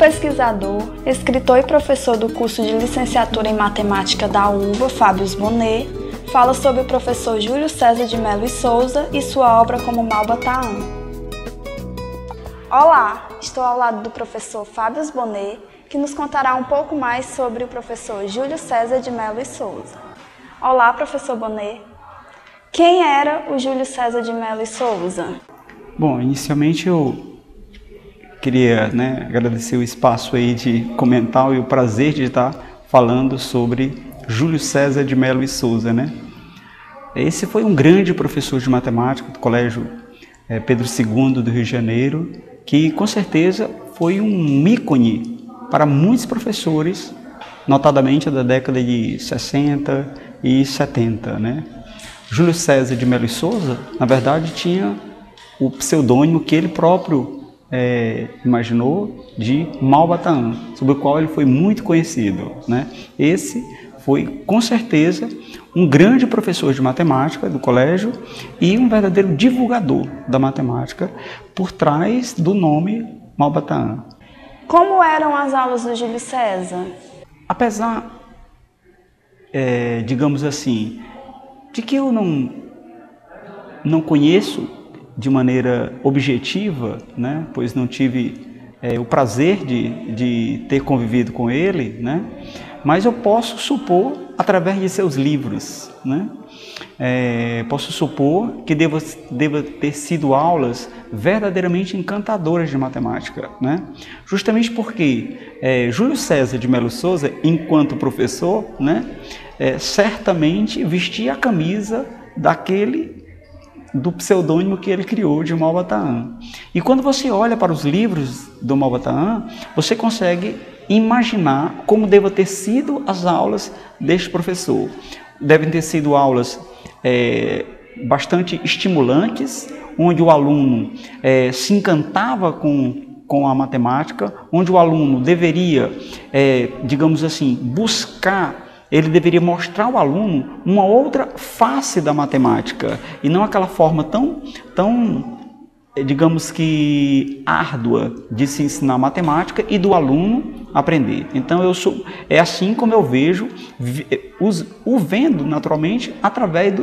pesquisador, escritor e professor do curso de licenciatura em matemática da UVA, Fábio Bonet, fala sobre o professor Júlio César de Mello e Souza e sua obra como Malba-Tahan. Olá, estou ao lado do professor Fábio Bonet, que nos contará um pouco mais sobre o professor Júlio César de Mello e Souza. Olá, professor Bonet. Quem era o Júlio César de Mello e Souza? Bom, inicialmente eu queria agradecer o espaço aí de comentar e o prazer de estar falando sobre Júlio César de Mello e Souza, Esse foi um grande professor de matemática do Colégio Pedro II do Rio de Janeiro, que com certeza foi um ícone para muitos professores, notadamente da década de 60 e 70, Júlio César de Mello e Souza, na verdade, tinha o pseudônimo que ele próprio imaginou de Malba-Tahan, sobre o qual ele foi muito conhecido, Esse foi, com certeza, um grande professor de matemática do colégio e um verdadeiro divulgador da matemática por trás do nome Malba-Tahan. Como eram as aulas do Júlio César? Apesar, digamos assim, de que eu não conheço de maneira objetiva, pois não tive o prazer de ter convivido com ele, mas eu posso supor através de seus livros, posso supor que deva ter sido aulas verdadeiramente encantadoras de matemática, justamente porque Júlio César de Mello e Souza, enquanto professor, certamente vestia a camisa do pseudônimo que ele criou de Malba-Tahan. E quando você olha para os livros do Malba-Tahan, você consegue imaginar como devem ter sido as aulas deste professor. Devem ter sido aulas bastante estimulantes, onde o aluno se encantava com a matemática, onde o aluno deveria, digamos assim, ele deveria mostrar ao aluno uma outra face da matemática e não aquela forma tão digamos que árdua de se ensinar matemática e do aluno aprender. Então é assim como eu vejo, o vendo naturalmente através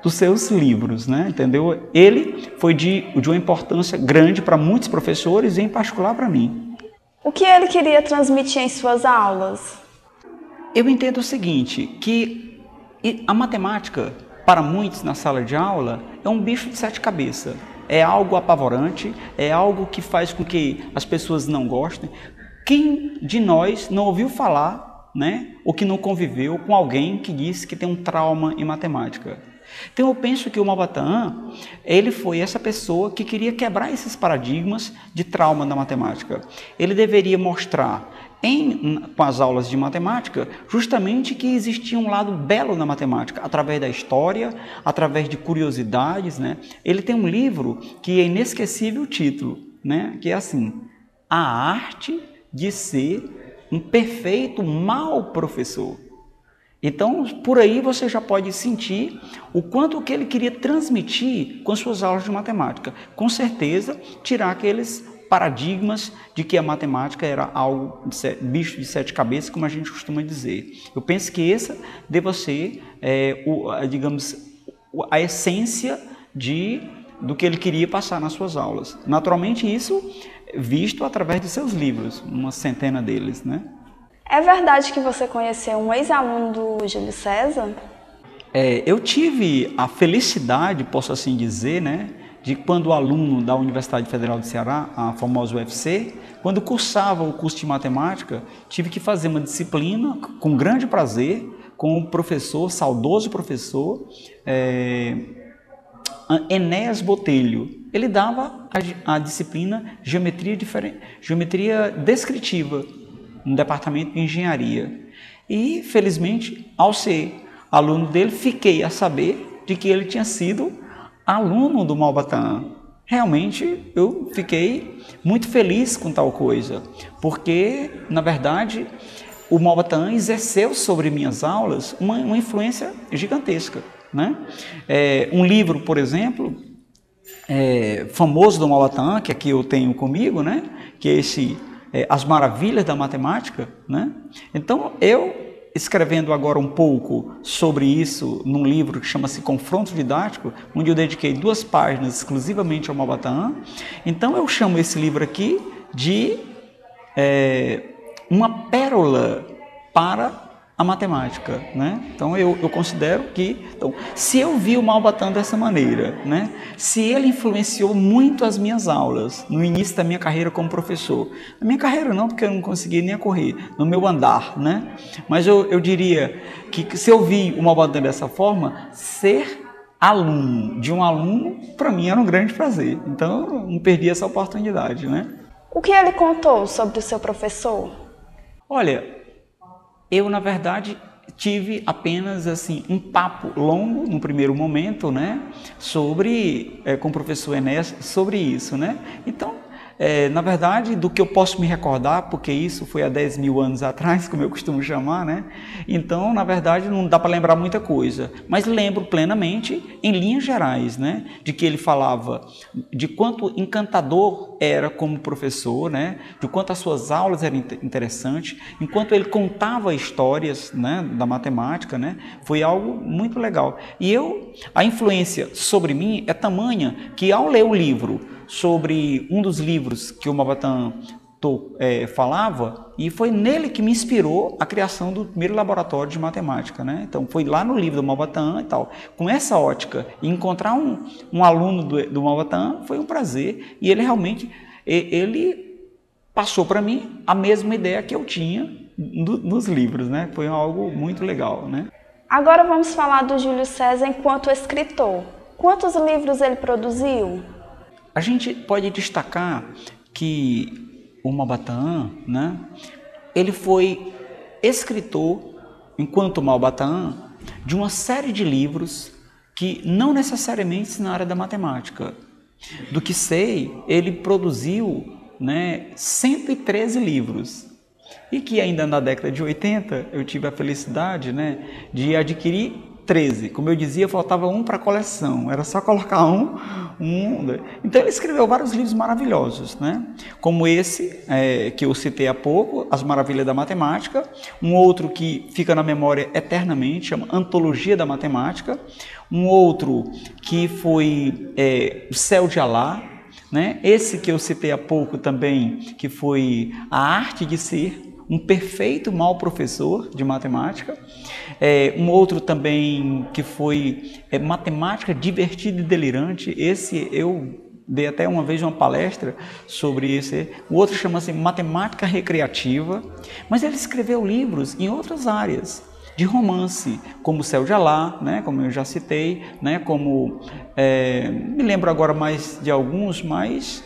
dos seus livros, entendeu? Ele foi de uma importância grande para muitos professores e em particular para mim. O que ele queria transmitir em suas aulas? Eu entendo o seguinte, que a matemática, para muitos na sala de aula, é um bicho de sete cabeças. É algo apavorante, é algo que faz com que as pessoas não gostem. Quem de nós não ouviu falar, ou que não conviveu com alguém que disse que tem um trauma em matemática? Então eu penso que o Malba-Tahan, ele foi essa pessoa que queria quebrar esses paradigmas de trauma da matemática. Ele deveria mostrar com as aulas de matemática, justamente que existia um lado belo na matemática, através da história, através de curiosidades, Ele tem um livro que é inesquecível o título, que é assim: A Arte de Ser um Perfeito Mau Professor. Então, por aí você já pode sentir o quanto que ele queria transmitir com suas aulas de matemática. Com certeza, tirar aqueles paradigmas de que a matemática era algo bicho de sete cabeças, como a gente costuma dizer. Eu penso que essa deva ser, digamos, a essência do que ele queria passar nas suas aulas. Naturalmente, isso visto através de seus livros, uma centena deles, É verdade que você conheceu um ex-aluno do Júlio César? Eu tive a felicidade, posso assim dizer, de quando o aluno da Universidade Federal do Ceará, a famosa UFC, quando cursava o curso de matemática, tive que fazer uma disciplina com grande prazer com o professor, saudoso professor, Enéas Botelho. Ele dava a disciplina Geometria Descritiva, no departamento de engenharia. E, felizmente, ao ser aluno dele, fiquei a saber de que ele tinha sido aluno do Malba-Tahan. Realmente, eu fiquei muito feliz com tal coisa, porque, na verdade, o Malba-Tahan exerceu sobre minhas aulas uma influência gigantesca, Um livro, por exemplo, famoso do Malba-Tahan, que aqui eu tenho comigo, que é esse as maravilhas da matemática, né? Então, eu, escrevendo agora um pouco sobre isso num livro que chama-se Confronto Didático, onde eu dediquei 2 páginas exclusivamente ao Maupassant, então eu chamo esse livro aqui de uma pérola para a matemática, né? Então eu considero que, então, se eu vi o Maupassant dessa maneira, né? Se ele influenciou muito as minhas aulas no início da minha carreira como professor, na minha carreira não, porque eu não consegui nem a correr, no meu andar, né? Mas eu diria que se eu vi o Maupassant dessa forma, ser aluno de um aluno, para mim era um grande prazer. Então eu não perdi essa oportunidade, né? O que ele contou sobre o seu professor? Olha, eu, na verdade, tive apenas assim um papo longo no primeiro momento, né, sobre com o professor Enéas sobre isso, né? Então, na verdade, do que eu posso me recordar, porque isso foi há 10 mil anos atrás, como eu costumo chamar, né? Então, na verdade, não dá para lembrar muita coisa, mas lembro plenamente, em linhas gerais, né, de que ele falava de quanto encantador era como professor, né, de quanto as suas aulas eram interessantes, enquanto ele contava histórias, né, da matemática, né, foi algo muito legal. E a influência sobre mim é tamanha que, ao ler o livro sobre um dos livros que o Maupassant falava, e foi nele que me inspirou a criação do primeiro laboratório de matemática, né? Então foi lá no livro do Maupassant e tal. Com essa ótica, encontrar um aluno do Maupassant foi um prazer, e ele realmente ele passou para mim a mesma ideia que eu tinha nos livros, né? Foi algo muito legal, né? Agora vamos falar do Júlio César enquanto escritor. Quantos livros ele produziu? A gente pode destacar que o Maupassant, né, ele foi escritor, enquanto Maupassant, de uma série de livros que não necessariamente na área da matemática. Do que sei, ele produziu, né, 113 livros. E que ainda na década de 80 eu tive a felicidade, né, de adquirir 13. Como eu dizia, faltava um para a coleção, era só colocar um. Então ele escreveu vários livros maravilhosos, né? Como esse que eu citei há pouco, As Maravilhas da Matemática, um outro que fica na memória eternamente, chama Antologia da Matemática, um outro que foi O Céu de Alá, né? Esse que eu citei há pouco também, que foi A Arte de Ser um perfeito mau professor de matemática, um outro também que foi Matemática Divertida e Delirante, esse eu dei até uma vez uma palestra sobre esse, o outro chama-se Matemática Recreativa, mas ele escreveu livros em outras áreas, de romance, como O Céu de Alá, né, como eu já citei, né, como, me lembro agora mais de alguns, mas...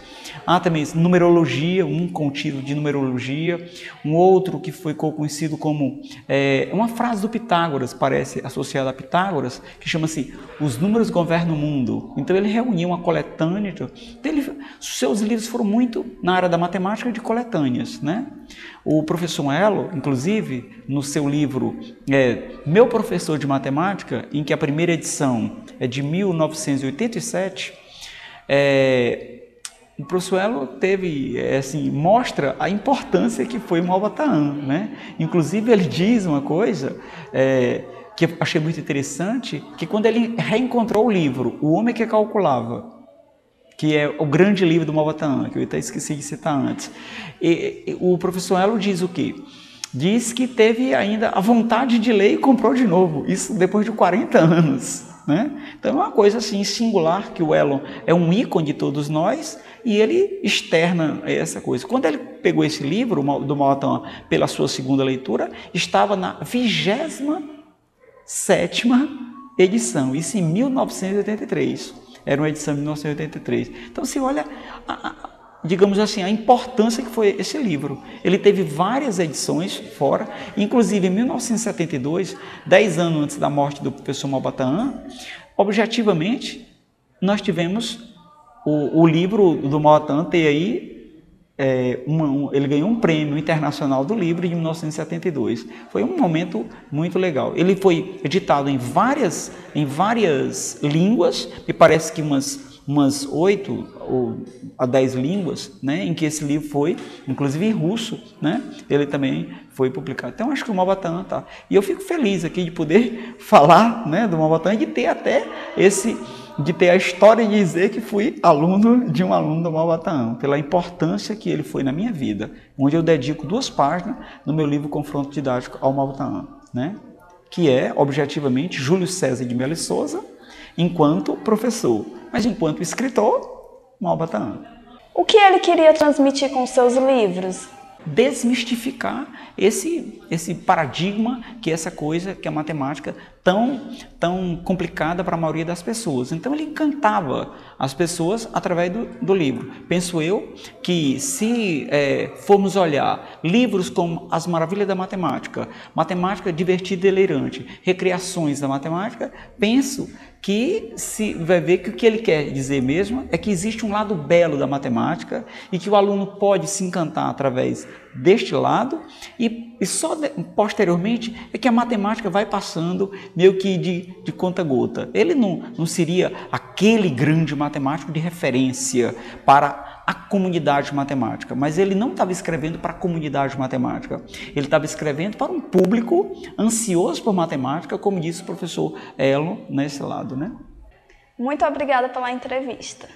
também numerologia, um contínuo de numerologia, um outro que foi conhecido como uma frase do Pitágoras, parece associada a Pitágoras, que chama-se Os Números Governam o Mundo. Então ele reuniu uma coletânea, seus livros foram muito na área da matemática de coletâneas, né? O professor Elo, inclusive, no seu livro Meu Professor de Matemática, em que a primeira edição é de 1987, o professor Elo mostra a importância que foi o Maupassant, né? Inclusive ele diz uma coisa que eu achei muito interessante, que quando ele reencontrou o livro O Homem que Calculava, que é o grande livro do Maupassant, que eu até esqueci de citar antes, o professor Elo diz o quê? Diz que teve ainda a vontade de ler e comprou de novo, isso depois de 40 anos. Né? Então é uma coisa assim singular, que o Elo é um ícone de todos nós e ele externa essa coisa. Quando ele pegou esse livro do Maupassant pela sua segunda leitura, estava na 27ª edição, isso em 1983, era uma edição de 1983. Então se olha, digamos assim, a importância que foi esse livro. Ele teve várias edições fora, inclusive em 1972, 10 anos antes da morte do professor Maupassant, objetivamente, nós tivemos o livro do Maupassant ter aí, ele ganhou um prêmio internacional do livro em 1972. Foi um momento muito legal. Ele foi editado em várias línguas, me parece que umas umas 8 ou a 10 línguas, né, em que esse livro foi, inclusive em russo, né, ele também foi publicado. Então, acho que o Maupassant tá. E eu fico feliz aqui de poder falar, né, do Maupassant e de ter até de ter a história de dizer que fui aluno de um aluno do Maupassant, pela importância que ele foi na minha vida, onde eu dedico 2 páginas no meu livro Confronto Didático ao Maupassant, né, que é, objetivamente, Júlio César de Melo e Souza, enquanto professor, mas enquanto escritor, Maupassant. O que ele queria transmitir com seus livros? Desmistificar esse paradigma que essa coisa, que a matemática tão complicada para a maioria das pessoas. Então ele encantava as pessoas através do livro. Penso eu que se formos olhar livros como As Maravilhas da Matemática, Matemática Divertida e Delirante, Recriações da Matemática, penso que se vai ver que o que ele quer dizer mesmo é que existe um lado belo da matemática e que o aluno pode se encantar através deste lado e só posteriormente é que a matemática vai passando meio que de conta-gota. Ele não seria aquele grande matemático de referência para a comunidade matemática, mas ele não estava escrevendo para a comunidade matemática, ele estava escrevendo para um público ansioso por matemática, como disse o professor Elo nesse lado, né? Muito obrigada pela entrevista.